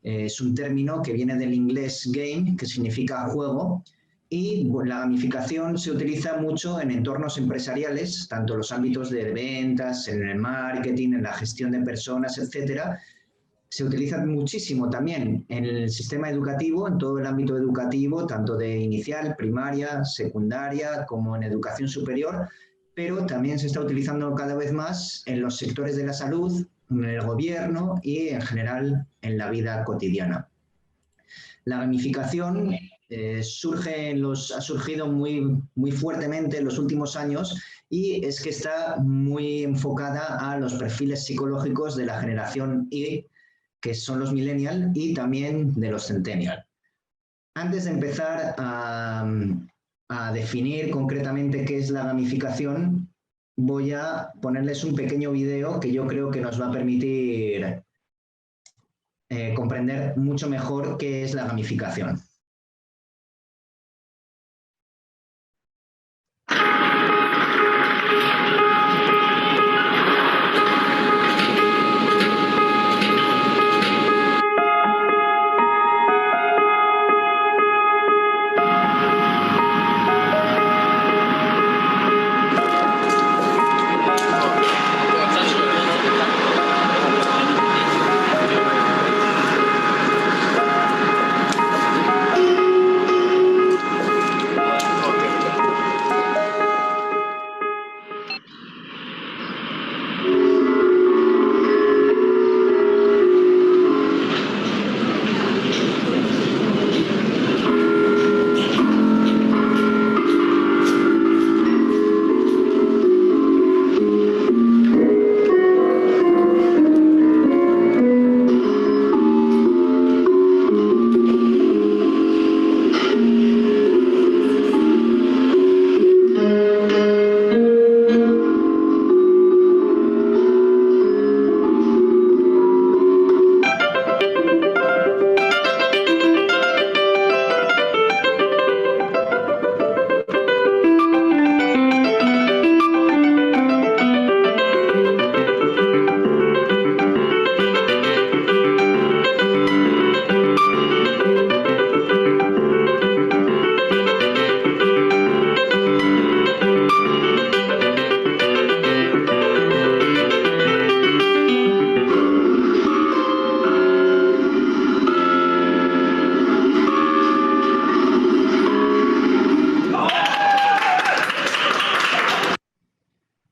Es un término que viene del inglés game, que significa juego, y la gamificación se utiliza mucho en entornos empresariales, tanto en los ámbitos de ventas, en el marketing, en la gestión de personas, etcétera. Se utiliza muchísimo también en el sistema educativo, en todo el ámbito educativo, tanto de inicial, primaria, secundaria, como en educación superior, pero también se está utilizando cada vez más en los sectores de la salud, en el gobierno y en general en la vida cotidiana. La gamificación ha surgido muy fuertemente en los últimos años y es que está muy enfocada a los perfiles psicológicos de la generación Y, que son los millennials, y también de los centennials. Antes de empezar a definir concretamente qué es la gamificación, voy a ponerles un pequeño video que yo creo que nos va a permitir comprender mucho mejor qué es la gamificación.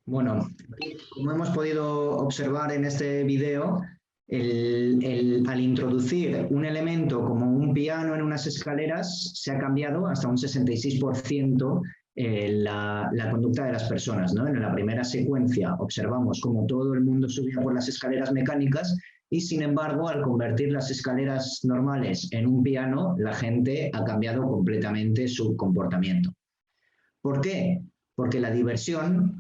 Bueno, como hemos podido observar en este video, al introducir un elemento como un piano en unas escaleras, se ha cambiado hasta un 66% la conducta de las personas, ¿no? En la primera secuencia observamos cómo todo el mundo subía por las escaleras mecánicas y, sin embargo, al convertir las escaleras normales en un piano, la gente ha cambiado completamente su comportamiento. ¿Por qué? Porque la diversión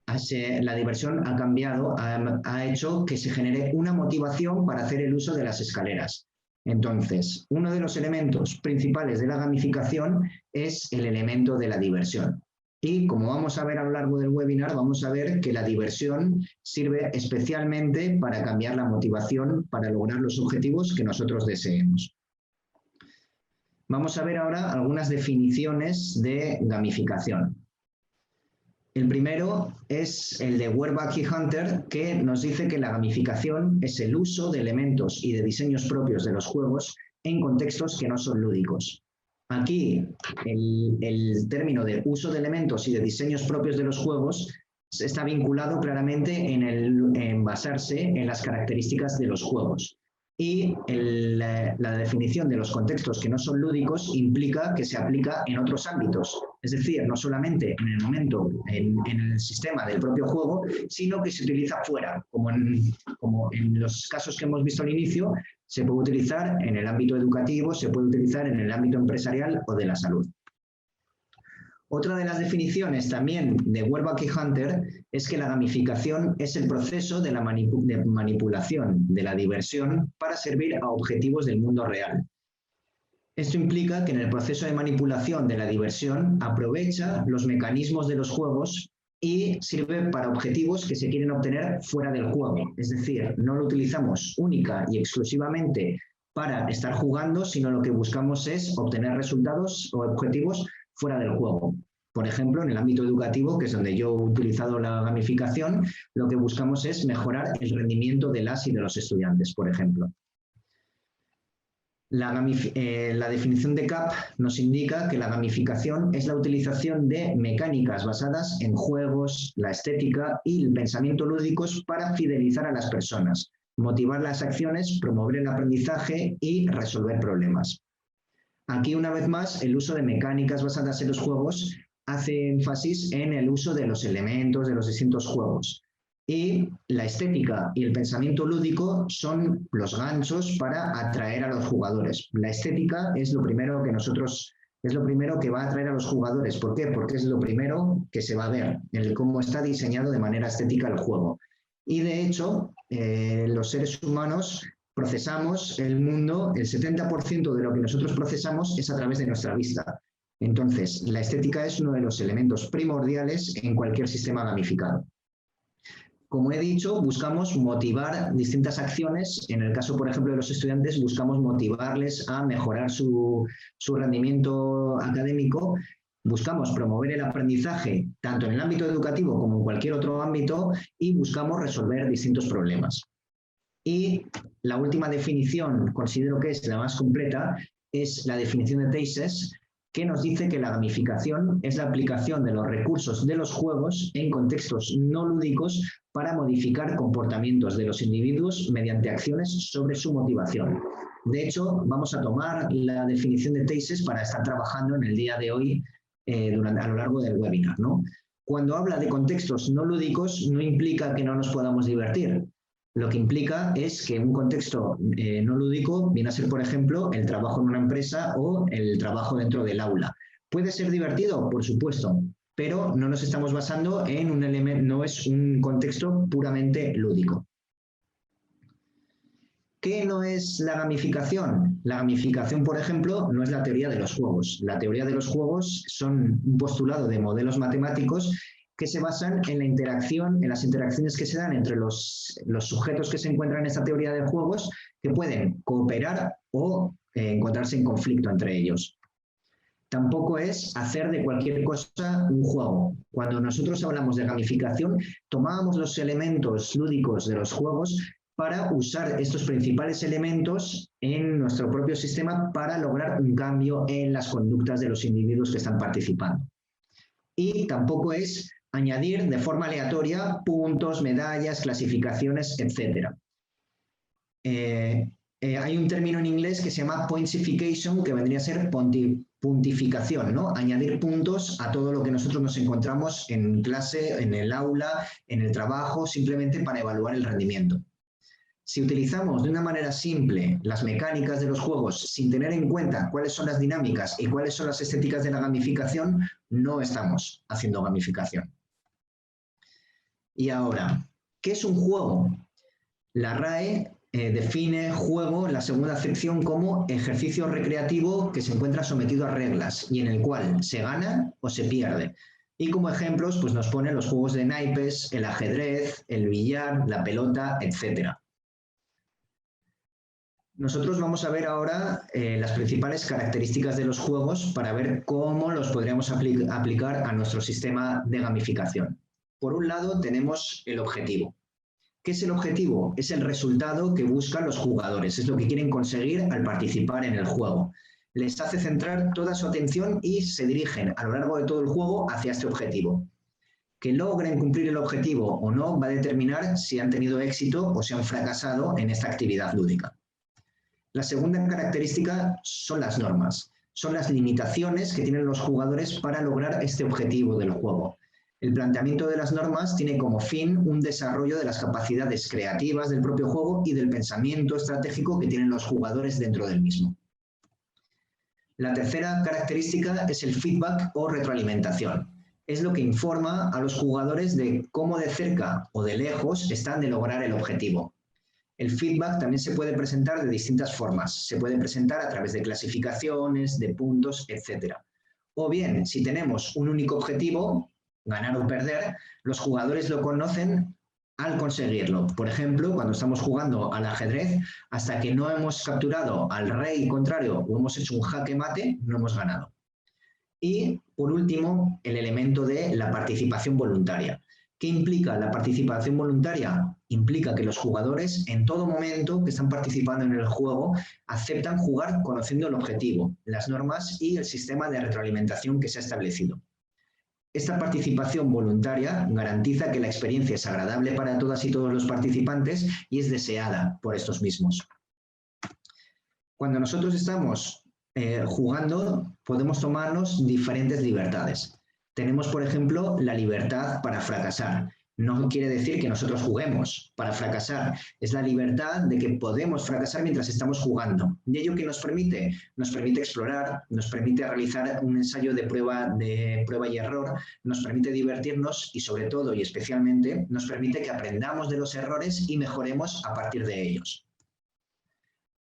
ha cambiado, ha hecho que se genere una motivación para hacer el uso de las escaleras. Entonces, uno de los elementos principales de la gamificación es el elemento de la diversión. Y como vamos a ver a lo largo del webinar, vamos a ver que la diversión sirve especialmente para cambiar la motivación para lograr los objetivos que nosotros deseemos. Vamos a ver ahora algunas definiciones de gamificación. El primero es el de Werbach y Hunter, que nos dice que la gamificación es el uso de elementos y de diseños propios de los juegos en contextos que no son lúdicos. Aquí el término de uso de elementos y de diseños propios de los juegos está vinculado claramente en basarse en las características de los juegos. Y la definición de los contextos que no son lúdicos implica que se aplica en otros ámbitos. Es decir, no solamente en el momento, en el sistema del propio juego, sino que se utiliza fuera, como en los casos que hemos visto al inicio, se puede utilizar en el ámbito educativo, se puede utilizar en el ámbito empresarial o de la salud. Otra de las definiciones también de Werbach y Hunter es que la gamificación es el proceso de la manipulación de la diversión para servir a objetivos del mundo real. Esto implica que en el proceso de manipulación de la diversión aprovecha los mecanismos de los juegos y sirve para objetivos que se quieren obtener fuera del juego. Es decir, no lo utilizamos única y exclusivamente para estar jugando, sino lo que buscamos es obtener resultados o objetivos fuera del juego. Por ejemplo, en el ámbito educativo, que es donde yo he utilizado la gamificación, lo que buscamos es mejorar el rendimiento de las y de los estudiantes, por ejemplo. La definición de CAP nos indica que la gamificación es la utilización de mecánicas basadas en juegos, la estética y el pensamiento lúdicos para fidelizar a las personas, motivar las acciones, promover el aprendizaje y resolver problemas. Aquí, una vez más, el uso de mecánicas basadas en los juegos hace énfasis en el uso de los elementos de los distintos juegos. Y la estética y el pensamiento lúdico son los ganchos para atraer a los jugadores. La estética es lo primero que va a atraer a los jugadores. ¿Por qué? Porque es lo primero que se va a ver, el cómo está diseñado de manera estética el juego. Y de hecho, los seres humanos procesamos el mundo, el 70% de lo que nosotros procesamos es a través de nuestra vista. Entonces, la estética es uno de los elementos primordiales en cualquier sistema gamificado. Como he dicho, buscamos motivar distintas acciones. En el caso, por ejemplo, de los estudiantes, buscamos motivarles a mejorar su rendimiento académico. Buscamos promover el aprendizaje, tanto en el ámbito educativo como en cualquier otro ámbito, y buscamos resolver distintos problemas. Y la última definición, considero que es la más completa, es la definición de Teyses, que nos dice que la gamificación es la aplicación de los recursos de los juegos en contextos no lúdicos para modificar comportamientos de los individuos mediante acciones sobre su motivación. De hecho, vamos a tomar la definición de Teyses para estar trabajando en el día de hoy a lo largo del webinar, ¿no? Cuando habla de contextos no lúdicos, no implica que no nos podamos divertir. Lo que implica es que un contexto no lúdico viene a ser, por ejemplo, el trabajo en una empresa o el trabajo dentro del aula. ¿Puede ser divertido? Por supuesto, pero no nos estamos basando en un elemento, no es un contexto puramente lúdico. ¿Qué no es la gamificación? La gamificación, por ejemplo, no es la teoría de los juegos. La teoría de los juegos son un postulado de modelos matemáticos que se basan en la interacción, en las interacciones que se dan entre los sujetos que se encuentran en esta teoría de juegos, que pueden cooperar o encontrarse en conflicto entre ellos. Tampoco es hacer de cualquier cosa un juego. Cuando nosotros hablamos de gamificación, tomábamos los elementos lúdicos de los juegos para usar estos principales elementos en nuestro propio sistema para lograr un cambio en las conductas de los individuos que están participando. Y tampoco es añadir de forma aleatoria puntos, medallas, clasificaciones, etc. Hay un término en inglés que se llama pointsification, que vendría a ser puntificación, ¿no? Añadir puntos a todo lo que nosotros nos encontramos en clase, en el aula, en el trabajo, simplemente para evaluar el rendimiento. Si utilizamos de una manera simple las mecánicas de los juegos sin tener en cuenta cuáles son las dinámicas y cuáles son las estéticas de la gamificación, no estamos haciendo gamificación. Y ahora, ¿qué es un juego? La RAE define juego en la segunda acepción como ejercicio recreativo que se encuentra sometido a reglas y en el cual se gana o se pierde. Y como ejemplos, pues nos pone los juegos de naipes, el ajedrez, el billar, la pelota, etc. Nosotros vamos a ver ahora las principales características de los juegos para ver cómo los podríamos aplicar a nuestro sistema de gamificación. Por un lado tenemos el objetivo. ¿Qué es el objetivo? Es el resultado que buscan los jugadores, es lo que quieren conseguir al participar en el juego. Les hace centrar toda su atención y se dirigen a lo largo de todo el juego hacia este objetivo. Que logren cumplir el objetivo o no va a determinar si han tenido éxito o si han fracasado en esta actividad lúdica. La segunda característica son las normas, son las limitaciones que tienen los jugadores para lograr este objetivo del juego. El planteamiento de las normas tiene como fin un desarrollo de las capacidades creativas del propio juego y del pensamiento estratégico que tienen los jugadores dentro del mismo. La tercera característica es el feedback o retroalimentación. Es lo que informa a los jugadores de cómo de cerca o de lejos están de lograr el objetivo. El feedback también se puede presentar de distintas formas. Se puede presentar a través de clasificaciones, de puntos, etc. O bien, si tenemos un único objetivo, ganar o perder, los jugadores lo conocen al conseguirlo. Por ejemplo, cuando estamos jugando al ajedrez, hasta que no hemos capturado al rey contrario o hemos hecho un jaque mate, no hemos ganado. Y, por último, el elemento de la participación voluntaria. ¿Qué implica la participación voluntaria? Implica que los jugadores, en todo momento que están participando en el juego, aceptan jugar conociendo el objetivo, las normas y el sistema de retroalimentación que se ha establecido. Esta participación voluntaria garantiza que la experiencia es agradable para todas y todos los participantes y es deseada por estos mismos. Cuando nosotros estamos jugando, podemos tomarnos diferentes libertades. Tenemos, por ejemplo, la libertad para fracasar. No quiere decir que nosotros juguemos para fracasar. Es la libertad de que podemos fracasar mientras estamos jugando. ¿Y ello qué nos permite? Nos permite explorar, nos permite realizar un ensayo de prueba y error, nos permite divertirnos y, sobre todo y especialmente, nos permite que aprendamos de los errores y mejoremos a partir de ellos.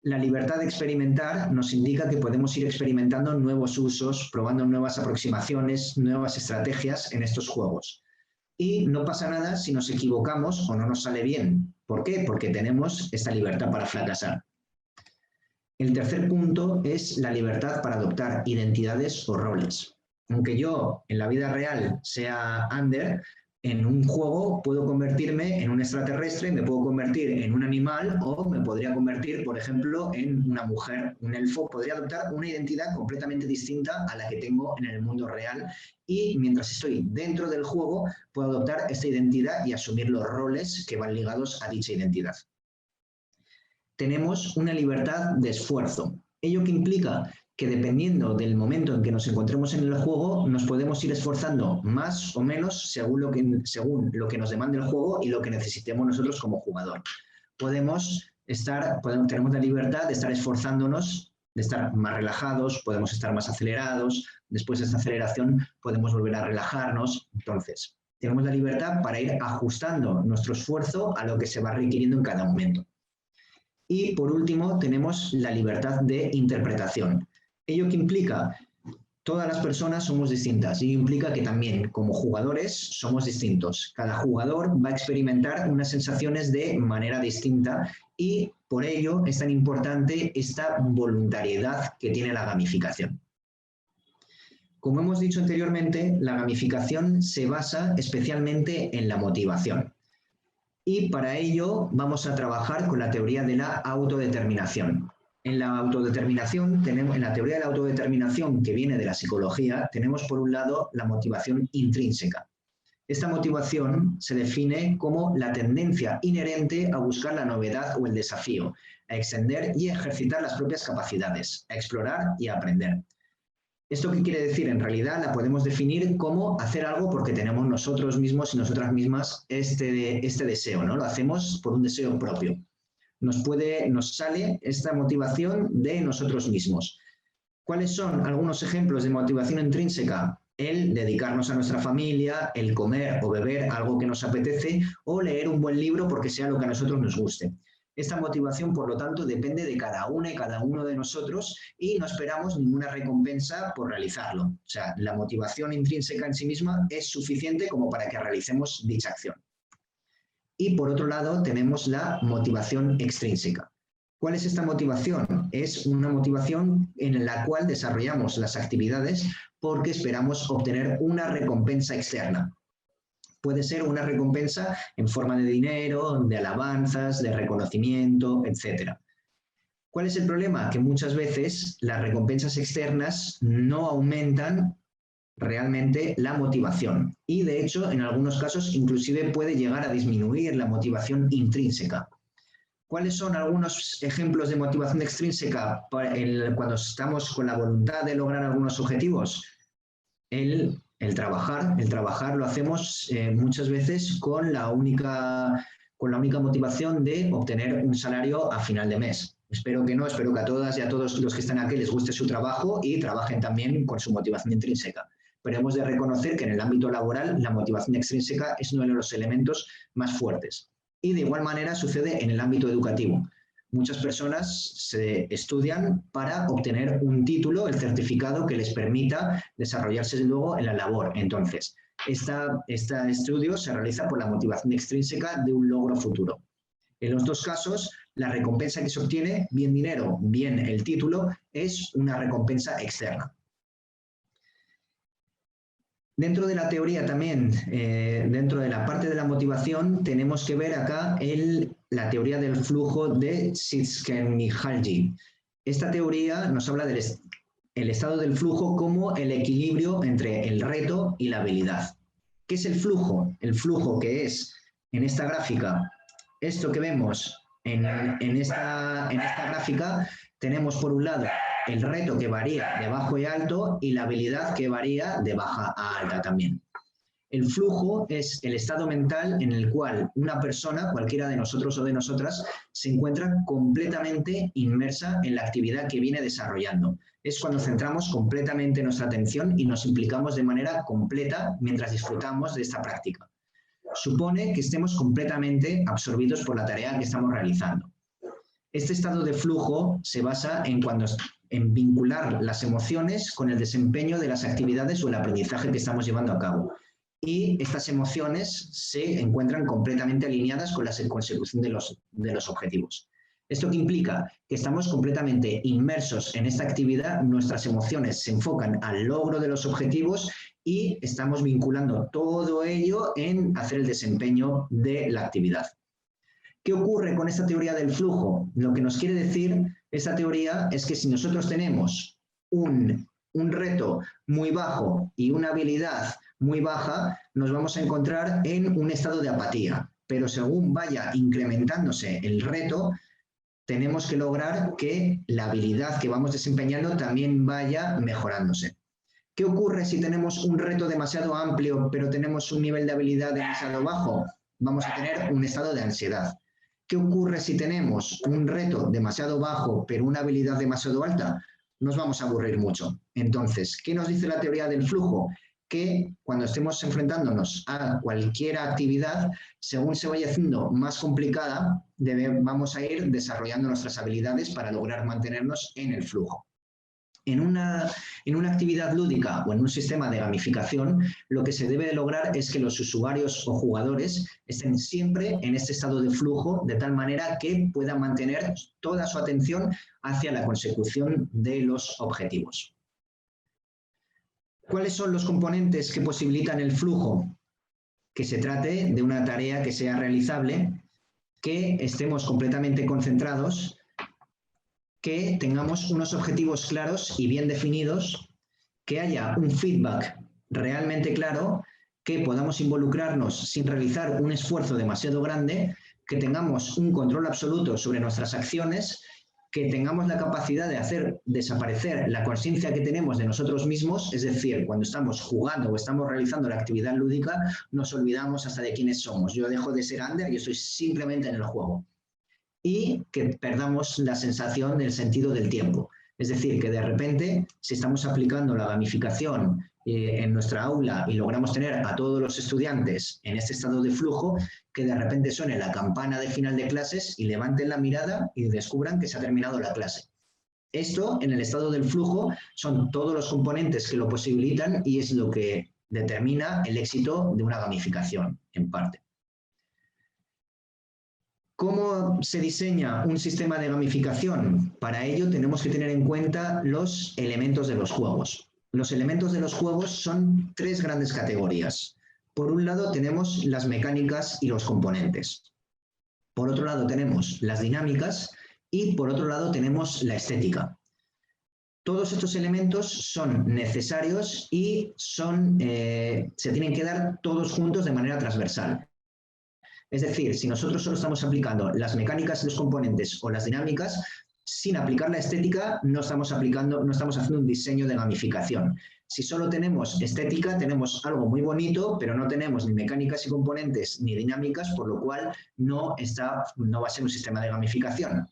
La libertad de experimentar nos indica que podemos ir experimentando nuevos usos, probando nuevas aproximaciones, nuevas estrategias en estos juegos. Y no pasa nada si nos equivocamos o no nos sale bien. ¿Por qué? Porque tenemos esta libertad para fracasar. El tercer punto es la libertad para adoptar identidades o roles. Aunque yo en la vida real sea Ander, en un juego puedo convertirme en un extraterrestre, me puedo convertir en un animal o me podría convertir, por ejemplo, en una mujer, un elfo. Podría adoptar una identidad completamente distinta a la que tengo en el mundo real y mientras estoy dentro del juego puedo adoptar esta identidad y asumir los roles que van ligados a dicha identidad. Tenemos una libertad de esfuerzo. ¿Ello qué implica? Que dependiendo del momento en que nos encontremos en el juego, nos podemos ir esforzando más o menos según lo que nos demande el juego y lo que necesitemos nosotros como jugador. Tenemos la libertad de estar esforzándonos, de estar más relajados, podemos estar más acelerados, después de esta aceleración podemos volver a relajarnos. Entonces, tenemos la libertad para ir ajustando nuestro esfuerzo a lo que se va requiriendo en cada momento. Y por último, tenemos la libertad de interpretación. ¿Ello qué implica? Todas las personas somos distintas y implica que también como jugadores somos distintos. Cada jugador va a experimentar unas sensaciones de manera distinta y por ello es tan importante esta voluntariedad que tiene la gamificación. Como hemos dicho anteriormente, la gamificación se basa especialmente en la motivación. Y para ello vamos a trabajar con la teoría de la autodeterminación. En la en la teoría de la autodeterminación que viene de la psicología, tenemos por un lado la motivación intrínseca. Esta motivación se define como la tendencia inherente a buscar la novedad o el desafío, a extender y ejercitar las propias capacidades, a explorar y a aprender. ¿Esto qué quiere decir? En realidad la podemos definir como hacer algo porque tenemos nosotros mismos y nosotras mismas este deseo, ¿no? Lo hacemos por un deseo propio. Nos sale esta motivación de nosotros mismos. ¿Cuáles son algunos ejemplos de motivación intrínseca? El dedicarnos a nuestra familia, el comer o beber algo que nos apetece o leer un buen libro porque sea lo que a nosotros nos guste. Esta motivación, por lo tanto, depende de cada una y cada uno de nosotros y no esperamos ninguna recompensa por realizarlo. O sea, la motivación intrínseca en sí misma es suficiente como para que realicemos dicha acción. Y por otro lado tenemos la motivación extrínseca. ¿Cuál es esta motivación? Es una motivación en la cual desarrollamos las actividades porque esperamos obtener una recompensa externa. Puede ser una recompensa en forma de dinero, de alabanzas, de reconocimiento, etc. ¿Cuál es el problema? Que muchas veces las recompensas externas no aumentan realmente la motivación y de hecho en algunos casos inclusive puede llegar a disminuir la motivación intrínseca. ¿Cuáles son algunos ejemplos de motivación extrínseca cuando estamos con la voluntad de lograr algunos objetivos? El trabajar lo hacemos muchas veces con la única motivación de obtener un salario a final de mes. Espero que a todas y a todos los que están aquí les guste su trabajo y trabajen también con su motivación intrínseca. Pero hemos de reconocer que en el ámbito laboral la motivación extrínseca es uno de los elementos más fuertes. Y de igual manera sucede en el ámbito educativo. Muchas personas se estudian para obtener un título, el certificado que les permita desarrollarse luego en la labor. Entonces, Este estudio se realiza por la motivación extrínseca de un logro futuro. En los dos casos, la recompensa que se obtiene, bien dinero, bien el título, es una recompensa externa. Dentro de la teoría también, dentro de la parte de la motivación, tenemos que ver acá la teoría del flujo de Csikszentmihalyi. Esta teoría nos habla del estado del flujo como el equilibrio entre el reto y la habilidad. ¿Qué es el flujo? El flujo, que es, en esta gráfica, esto que vemos en esta gráfica, tenemos por un lado el reto que varía de bajo y alto y la habilidad que varía de baja a alta también. El flujo es el estado mental en el cual una persona, cualquiera de nosotros o de nosotras, se encuentra completamente inmersa en la actividad que viene desarrollando. Es cuando centramos completamente nuestra atención y nos implicamos de manera completa mientras disfrutamos de esta práctica. Supone que estemos completamente absorbidos por la tarea que estamos realizando. Este estado de flujo se basa en vincular las emociones con el desempeño de las actividades o el aprendizaje que estamos llevando a cabo. Y estas emociones se encuentran completamente alineadas con la consecución de los objetivos. ¿Esto qué implica? Que estamos completamente inmersos en esta actividad, nuestras emociones se enfocan al logro de los objetivos y estamos vinculando todo ello en hacer el desempeño de la actividad. ¿Qué ocurre con esta teoría del flujo? Lo que nos quiere decir esta teoría es que si nosotros tenemos un reto muy bajo y una habilidad muy baja, nos vamos a encontrar en un estado de apatía. Pero según vaya incrementándose el reto, tenemos que lograr que la habilidad que vamos desempeñando también vaya mejorándose. ¿Qué ocurre si tenemos un reto demasiado amplio, pero tenemos un nivel de habilidad demasiado bajo? Vamos a tener un estado de ansiedad. ¿Qué ocurre si tenemos un reto demasiado bajo, pero una habilidad demasiado alta? Nos vamos a aburrir mucho. Entonces, ¿qué nos dice la teoría del flujo? Que cuando estemos enfrentándonos a cualquier actividad, según se vaya haciendo más complicada, vamos a ir desarrollando nuestras habilidades para lograr mantenernos en el flujo. En una actividad lúdica o en un sistema de gamificación, lo que se debe de lograr es que los usuarios o jugadores estén siempre en este estado de flujo, de tal manera que puedan mantener toda su atención hacia la consecución de los objetivos. ¿Cuáles son los componentes que posibilitan el flujo? Que se trate de una tarea que sea realizable, que estemos completamente concentrados, que tengamos unos objetivos claros y bien definidos, que haya un feedback realmente claro, que podamos involucrarnos sin realizar un esfuerzo demasiado grande, que tengamos un control absoluto sobre nuestras acciones, que tengamos la capacidad de hacer desaparecer la conciencia que tenemos de nosotros mismos, es decir, cuando estamos jugando o estamos realizando la actividad lúdica, nos olvidamos hasta de quiénes somos. Yo dejo de ser Ander, yo estoy simplemente en el juego. Y que perdamos la sensación del sentido del tiempo. Es decir, que de repente, si estamos aplicando la gamificación en nuestra aula y logramos tener a todos los estudiantes en este estado de flujo, que de repente suene la campana de final de clases y levanten la mirada y descubran que se ha terminado la clase. Esto, en el estado del flujo, son todos los componentes que lo posibilitan y es lo que determina el éxito de una gamificación, en parte. ¿Cómo se diseña un sistema de gamificación? Para ello tenemos que tener en cuenta los elementos de los juegos. Los elementos de los juegos son tres grandes categorías. Por un lado tenemos las mecánicas y los componentes. Por otro lado tenemos las dinámicas y por otro lado tenemos la estética. Todos estos elementos son necesarios y se tienen que dar todos juntos de manera transversal. Es decir, si nosotros solo estamos aplicando las mecánicas y los componentes o las dinámicas, sin aplicar la estética no estamos haciendo un diseño de gamificación. Si solo tenemos estética, tenemos algo muy bonito, pero no tenemos ni mecánicas y componentes ni dinámicas, por lo cual no va a ser un sistema de gamificación.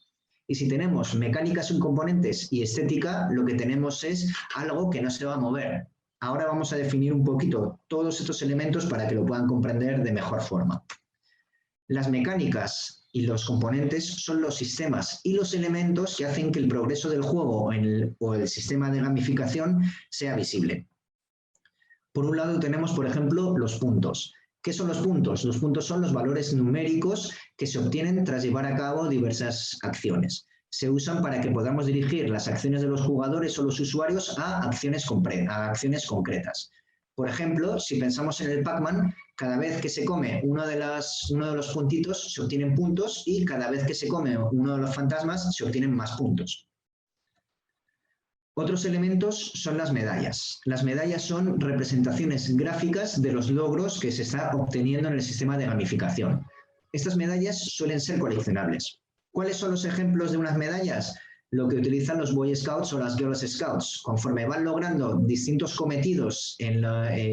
Y si tenemos mecánicas y componentes y estética, lo que tenemos es algo que no se va a mover. Ahora vamos a definir un poquito todos estos elementos para que lo puedan comprender de mejor forma. Las mecánicas y los componentes son los sistemas y los elementos que hacen que el progreso del juego o el sistema de gamificación sea visible. Por un lado tenemos, por ejemplo, los puntos. ¿Qué son los puntos? Los puntos son los valores numéricos que se obtienen tras llevar a cabo diversas acciones. Se usan para que podamos dirigir las acciones de los jugadores o los usuarios a acciones concretas. Por ejemplo, si pensamos en el Pac-Man, cada vez que se come uno de los puntitos se obtienen puntos y cada vez que se come uno de los fantasmas se obtienen más puntos. Otros elementos son las medallas. Las medallas son representaciones gráficas de los logros que se está obteniendo en el sistema de gamificación. Estas medallas suelen ser coleccionables. ¿Cuáles son los ejemplos de unas medallas? Lo que utilizan los Boy Scouts o las Girl Scouts. Conforme van logrando distintos cometidos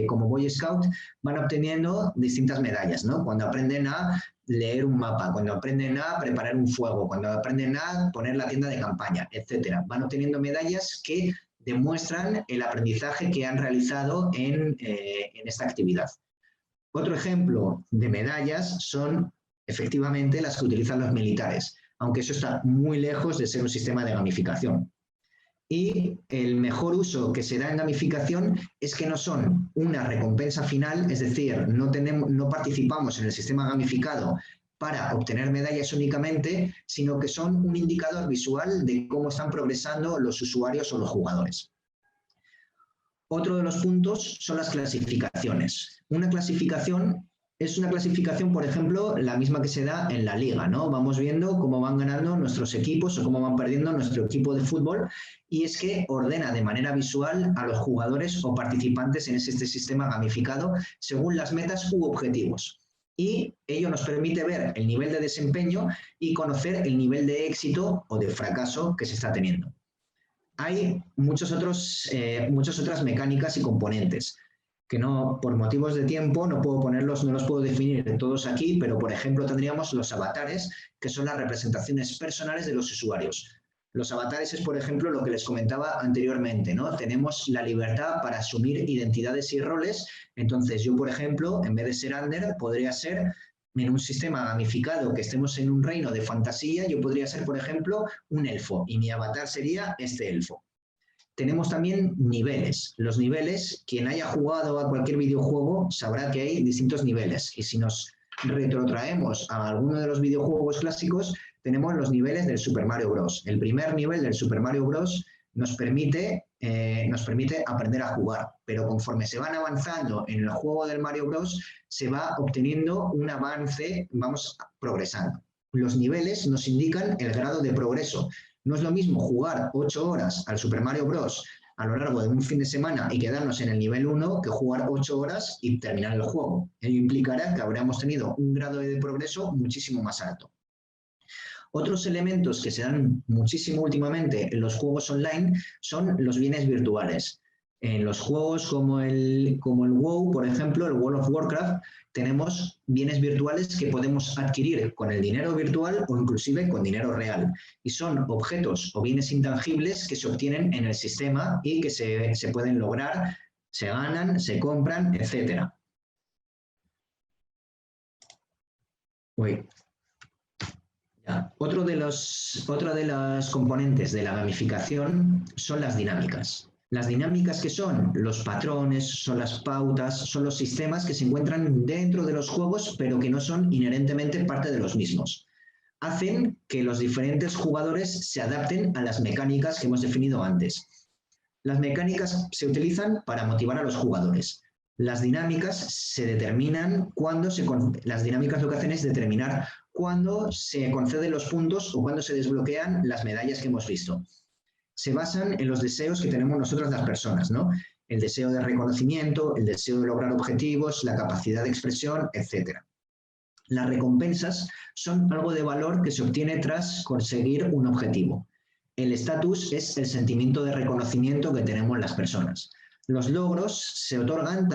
como Boy Scout, van obteniendo distintas medallas, ¿no? Cuando aprenden a leer un mapa, cuando aprenden a preparar un fuego, cuando aprenden a poner la tienda de campaña, etc. Van obteniendo medallas que demuestran el aprendizaje que han realizado en esta actividad. Otro ejemplo de medallas son efectivamente las que utilizan los militares, aunque eso está muy lejos de ser un sistema de gamificación. Y el mejor uso que se da en gamificación es que no son una recompensa final, es decir, no participamos en el sistema gamificado para obtener medallas únicamente, sino que son un indicador visual de cómo están progresando los usuarios o los jugadores. Otro de los puntos son las clasificaciones. Una clasificación es una clasificación, por ejemplo, la misma que se da en la liga, ¿no? Vamos viendo cómo van ganando nuestros equipos o cómo van perdiendo nuestro equipo de fútbol, y es que ordena de manera visual a los jugadores o participantes en este sistema gamificado según las metas u objetivos. Y ello nos permite ver el nivel de desempeño y conocer el nivel de éxito o de fracaso que se está teniendo. Hay muchas otras mecánicas y componentes que por motivos de tiempo no los puedo definir todos aquí, pero por ejemplo tendríamos los avatares, que son las representaciones personales de los usuarios. Los avatares es, por ejemplo, lo que les comentaba anteriormente, ¿no? Tenemos la libertad para asumir identidades y roles. Entonces yo, por ejemplo, en vez de ser Ander, podría ser, en un sistema gamificado que estemos en un reino de fantasía, yo podría ser, por ejemplo, un elfo y mi avatar sería este elfo. Tenemos también niveles. Los niveles, quien haya jugado a cualquier videojuego sabrá que hay distintos niveles. Y si nos retrotraemos a alguno de los videojuegos clásicos, tenemos los niveles del Super Mario Bros. El primer nivel del Super Mario Bros. Nos permite aprender a jugar, pero conforme se van avanzando en el juego del Mario Bros. Se va obteniendo un avance, vamos progresando. Los niveles nos indican el grado de progreso. No es lo mismo jugar 8 horas al Super Mario Bros. A lo largo de un fin de semana y quedarnos en el nivel 1 que jugar 8 horas y terminar el juego. Ello implicará que habremos tenido un grado de progreso muchísimo más alto. Otros elementos que se dan muchísimo últimamente en los juegos online son los bienes virtuales. En los juegos como el WoW, por ejemplo, el World of Warcraft, tenemos bienes virtuales que podemos adquirir con el dinero virtual o inclusive con dinero real. Y son objetos o bienes intangibles que se obtienen en el sistema y que se pueden lograr, se ganan, se compran, etc. Otro de los componentes de la gamificación son las dinámicas. Las dinámicas, que son los patrones, son las pautas, son los sistemas que se encuentran dentro de los juegos, pero que no son inherentemente parte de los mismos. Hacen que los diferentes jugadores se adapten a las mecánicas que hemos definido antes. Las mecánicas se utilizan para motivar a los jugadores. Las dinámicas se determinan las dinámicas lo que hacen es determinar cuándo se conceden los puntos o cuándo se desbloquean las medallas que hemos visto. Se basan en los deseos que tenemos nosotros las personas, ¿no? El deseo de reconocimiento, el deseo de lograr objetivos, la capacidad de expresión, etc. Las recompensas son algo de valor que se obtiene tras conseguir un objetivo. El estatus es el sentimiento de reconocimiento que tenemos las personas. Los logros se otorgan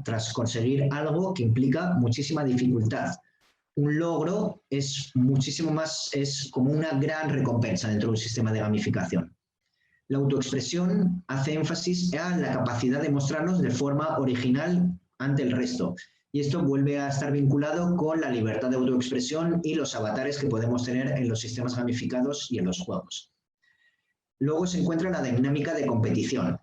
tras conseguir algo que implica muchísima dificultad. Un logro es muchísimo más, es como una gran recompensa dentro de un sistema de gamificación. La autoexpresión hace énfasis en la capacidad de mostrarnos de forma original ante el resto. Y esto vuelve a estar vinculado con la libertad de autoexpresión y los avatares que podemos tener en los sistemas gamificados y en los juegos. Luego se encuentra la dinámica de competición.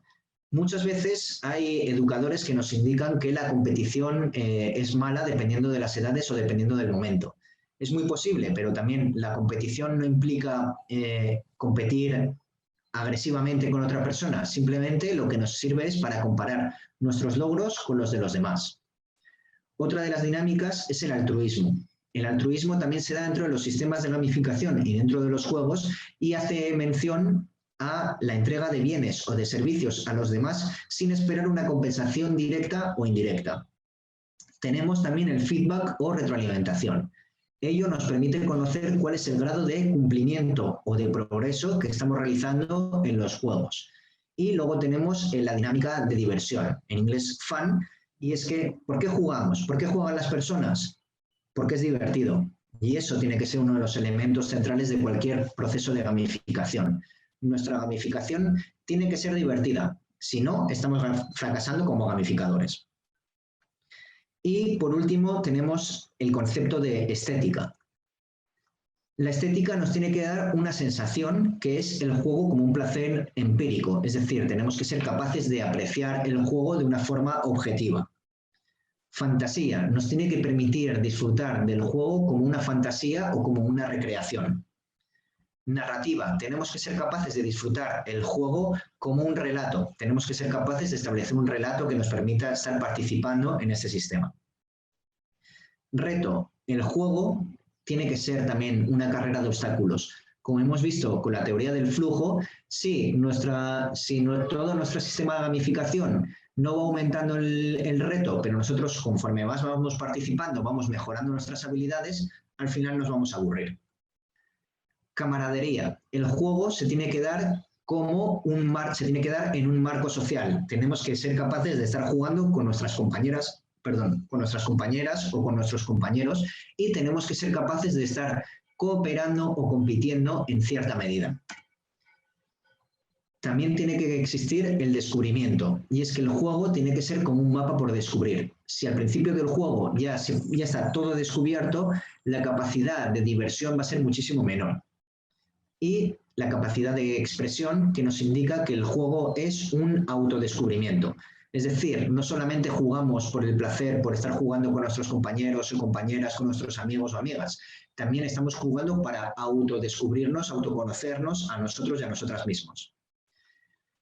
Muchas veces hay educadores que nos indican que la competición es mala dependiendo de las edades o dependiendo del momento. Es muy posible, pero también la competición no implica competir agresivamente con otra persona. Simplemente lo que nos sirve es para comparar nuestros logros con los de los demás. Otra de las dinámicas es el altruismo. El altruismo también se da dentro de los sistemas de gamificación y dentro de los juegos y hace mención a la entrega de bienes o de servicios a los demás sin esperar una compensación directa o indirecta. Tenemos también el feedback o retroalimentación. Ello nos permite conocer cuál es el grado de cumplimiento o de progreso que estamos realizando en los juegos. Y luego tenemos la dinámica de diversión, en inglés fun, y es que, ¿por qué jugamos? ¿Por qué juegan las personas? Porque es divertido. Y eso tiene que ser uno de los elementos centrales de cualquier proceso de gamificación. Nuestra gamificación tiene que ser divertida. Si no, estamos fracasando como gamificadores. Y por último, tenemos el concepto de estética. La estética nos tiene que dar una sensación que es el juego como un placer empírico. Es decir, tenemos que ser capaces de apreciar el juego de una forma objetiva. Fantasía nos tiene que permitir disfrutar del juego como una fantasía o como una recreación. Narrativa, tenemos que ser capaces de disfrutar el juego como un relato. Tenemos que ser capaces de establecer un relato que nos permita estar participando en ese sistema. Reto, el juego tiene que ser también una carrera de obstáculos. Como hemos visto con la teoría del flujo, si todo nuestro sistema de gamificación no va aumentando el reto, pero nosotros conforme más vamos participando, vamos mejorando nuestras habilidades, al final nos vamos a aburrir. Camaradería. El juego se tiene que dar en un marco social. Tenemos que ser capaces de estar jugando con nuestras compañeras o con nuestros compañeros y tenemos que ser capaces de estar cooperando o compitiendo en cierta medida. También tiene que existir el descubrimiento, y es que el juego tiene que ser como un mapa por descubrir. Si al principio del juego ya está todo descubierto, la capacidad de diversión va a ser muchísimo menor. Y la capacidad de expresión que nos indica que el juego es un autodescubrimiento. Es decir, no solamente jugamos por el placer, por estar jugando con nuestros compañeros o compañeras, con nuestros amigos o amigas. También estamos jugando para autodescubrirnos, autoconocernos a nosotros y a nosotras mismos.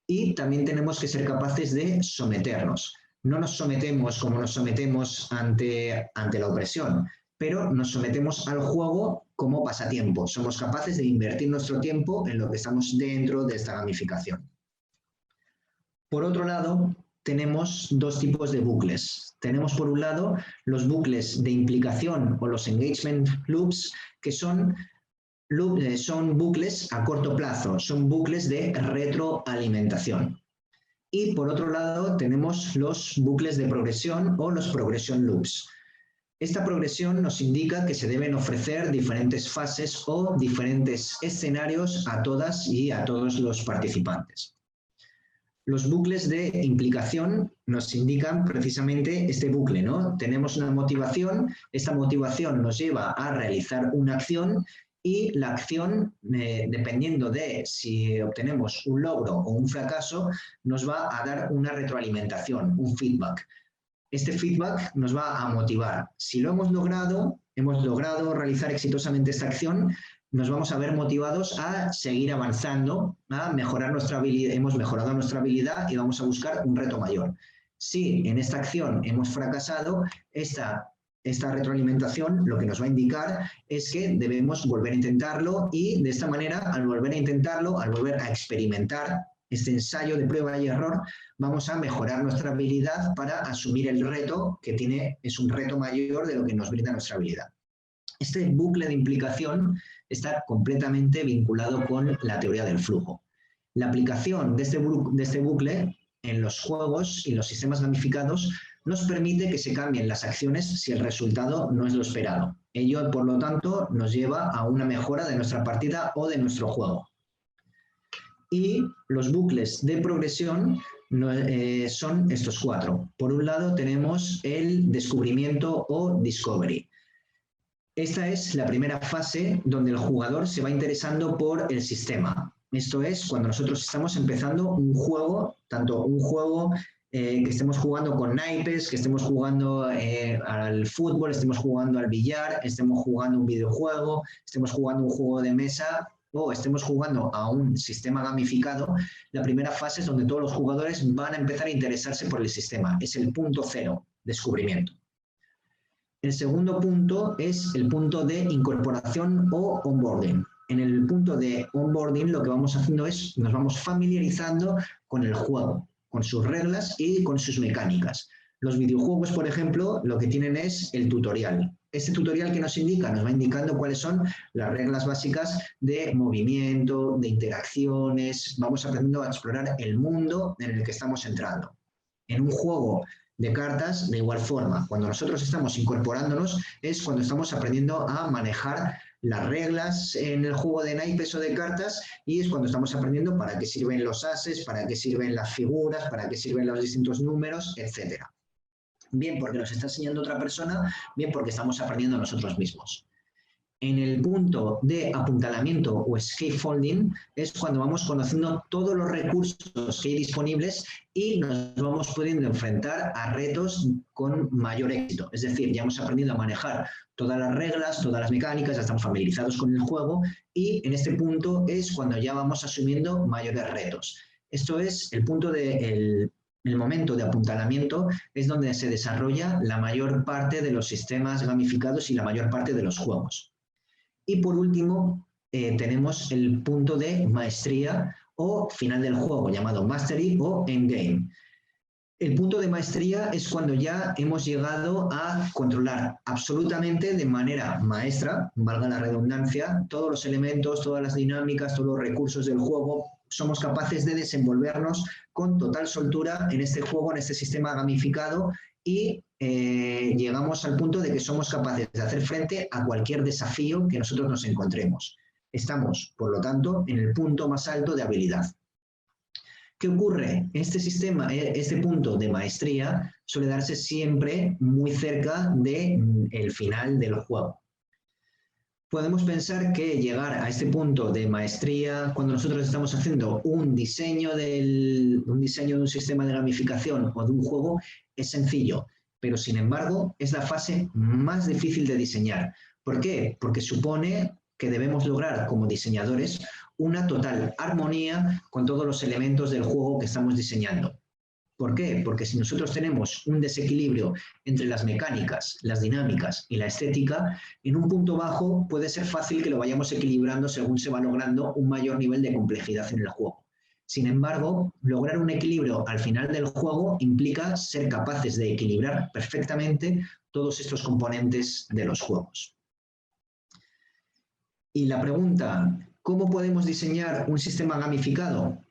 Y también tenemos que ser capaces de someternos. No nos sometemos como nos sometemos ante la opresión, pero nos sometemos al juego como pasatiempo. Somos capaces de invertir nuestro tiempo en lo que estamos dentro de esta gamificación. Por otro lado, tenemos dos tipos de bucles. Tenemos por un lado los bucles de implicación o los engagement loops, que son bucles a corto plazo, son bucles de retroalimentación. Y por otro lado tenemos los bucles de progresión o los progression loops. Esta progresión nos indica que se deben ofrecer diferentes fases o diferentes escenarios a todas y a todos los participantes. Los bucles de implicación nos indican precisamente este bucle, ¿no? Tenemos una motivación, esta motivación nos lleva a realizar una acción y la acción, dependiendo de si obtenemos un logro o un fracaso, nos va a dar una retroalimentación, un feedback. Este feedback nos va a motivar. Si lo hemos logrado realizar exitosamente esta acción, nos vamos a ver motivados a seguir avanzando, a mejorar nuestra habilidad. Hemos mejorado nuestra habilidad y vamos a buscar un reto mayor. Si en esta acción hemos fracasado, esta retroalimentación lo que nos va a indicar es que debemos volver a intentarlo y de esta manera, al volver a intentarlo, al volver a experimentar este ensayo de prueba y error, vamos a mejorar nuestra habilidad para asumir el reto que es un reto mayor de lo que nos brinda nuestra habilidad. Este bucle de implicación está completamente vinculado con la teoría del flujo. La aplicación de este bucle en los juegos y los sistemas gamificados nos permite que se cambien las acciones si el resultado no es lo esperado. Ello, por lo tanto, nos lleva a una mejora de nuestra partida o de nuestro juego. Y los bucles de progresión son estos cuatro. Por un lado tenemos el descubrimiento o discovery. Esta es la primera fase donde el jugador se va interesando por el sistema. Esto es cuando nosotros estamos empezando un juego, tanto un juego que estemos jugando con naipes, que estemos jugando al fútbol, estemos jugando al billar, estemos jugando un videojuego, estemos jugando un juego de mesa o estemos jugando a un sistema gamificado, la primera fase es donde todos los jugadores van a empezar a interesarse por el sistema. Es el punto cero, descubrimiento. El segundo punto es el punto de incorporación o onboarding. En el punto de onboarding lo que vamos haciendo es nos vamos familiarizando con el juego, con sus reglas y con sus mecánicas. Los videojuegos, por ejemplo, lo que tienen es el tutorial. Este tutorial que nos indica, nos va indicando cuáles son las reglas básicas de movimiento, de interacciones. Vamos aprendiendo a explorar el mundo en el que estamos entrando. En un juego de cartas, de igual forma, cuando nosotros estamos incorporándonos es cuando estamos aprendiendo a manejar las reglas en el juego de naipes o de cartas y es cuando estamos aprendiendo para qué sirven los ases, para qué sirven las figuras, para qué sirven los distintos números, etc. Bien porque nos está enseñando otra persona, bien porque estamos aprendiendo nosotros mismos. En el punto de apuntalamiento o scaffolding es cuando vamos conociendo todos los recursos que hay disponibles y nos vamos pudiendo enfrentar a retos con mayor éxito. Es decir, ya hemos aprendido a manejar todas las reglas, todas las mecánicas, ya estamos familiarizados con el juego y en este punto es cuando ya vamos asumiendo mayores retos. Esto es el punto de el momento de apuntalamiento es donde se desarrolla la mayor parte de los sistemas gamificados y la mayor parte de los juegos. Y por último, tenemos el punto de maestría o final del juego, llamado Mastery o Endgame. El punto de maestría es cuando ya hemos llegado a controlar absolutamente de manera maestra, valga la redundancia, todos los elementos, todas las dinámicas, todos los recursos del juego. Somos capaces de desenvolvernos con total soltura en este juego, en este sistema gamificado y llegamos al punto de que somos capaces de hacer frente a cualquier desafío que nosotros nos encontremos. Estamos, por lo tanto, en el punto más alto de habilidad. ¿Qué ocurre? Este sistema, este punto de maestría suele darse siempre muy cerca del final del juego. Podemos pensar que llegar a este punto de maestría, cuando nosotros estamos haciendo un diseño de un sistema de gamificación o de un juego, es sencillo, pero sin embargo es la fase más difícil de diseñar. ¿Por qué? Porque supone que debemos lograr como diseñadores una total armonía con todos los elementos del juego que estamos diseñando. ¿Por qué? Porque si nosotros tenemos un desequilibrio entre las mecánicas, las dinámicas y la estética, en un punto bajo puede ser fácil que lo vayamos equilibrando según se va logrando un mayor nivel de complejidad en el juego. Sin embargo, lograr un equilibrio al final del juego implica ser capaces de equilibrar perfectamente todos estos componentes de los juegos. Y la pregunta, ¿cómo podemos diseñar un sistema gamificado?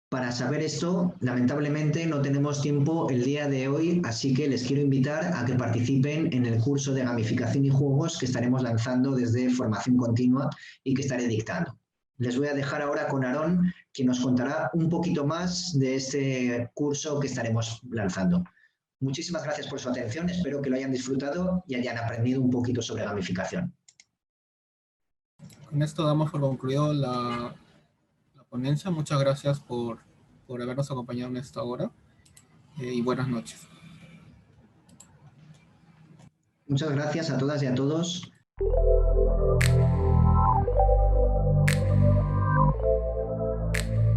Para saber esto, lamentablemente no tenemos tiempo el día de hoy, así que les quiero invitar a que participen en el curso de gamificación y juegos que estaremos lanzando desde Formación Continua y que estaré dictando. Les voy a dejar ahora con Aarón, quien nos contará un poquito más de este curso que estaremos lanzando. Muchísimas gracias por su atención, espero que lo hayan disfrutado y hayan aprendido un poquito sobre gamificación. Con esto damos por concluido la ponencia. Muchas gracias por habernos acompañado en esta hora y buenas noches. Muchas gracias a todas y a todos.